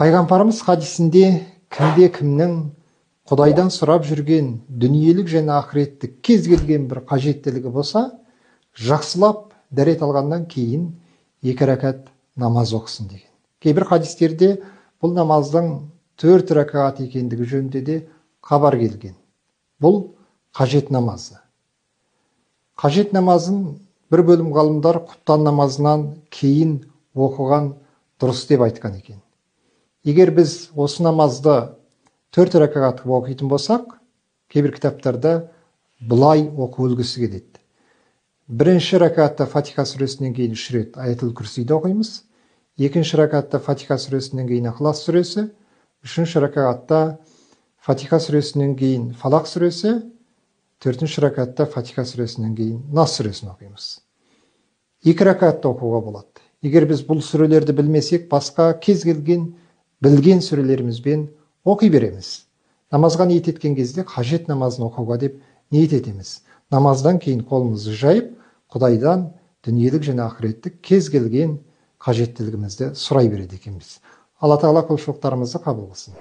Пайғамбарымыз хадисінде кімде-кімнің Құдайдан сұрап жүрген дүниелік және ақыреттік кез келген бір қажеттілігі болса, жақсылап дәрет алғаннан кейін 2 рәкат намаз оқысын деген. Кейбір хадистерде бұл намаздың 4 рәкат екендігі жөнінде де хабар келген. Бұл қажет намазы. Қажет намазын бір бөлім ғалымдар құптан намазынан кейін оқыған дұрыс деп айтқан екен. Егер біз осы намазды 4 рәкат оқитын болсақ, кейбір кітаптарда бұлай оқу үлгісі келеді. Бірінші рәкатта Фатиха сүресінен кейін 3 рет Аятул Курсиді оқимыз. Екінші рәкатта Фатиха сүресінен кейін Ихлас сүресі. Үшінші рәкатта Фатиха сүресінен кейін Фалақ сүресі. Төртінші рәкатта Фатиха сүресінен кейін Нас сүресін оқимыз. 2 рәкатта оқуға болады. Егер біз бұл сүрелерді білмесек, басқа кез келген білген сүрелерімізбен оқи береміз. Намазға ниет еткен кезде қажет намазын оқуға деп ниет етеміз. Намаздан кейін қолымызды жайып, Құдайдан дүниелік және ақыреттік кез келген қажеттілігімізді сұрай береді екенбіз. Алла Тағала құлшылықтарымызды қабыл қылсын.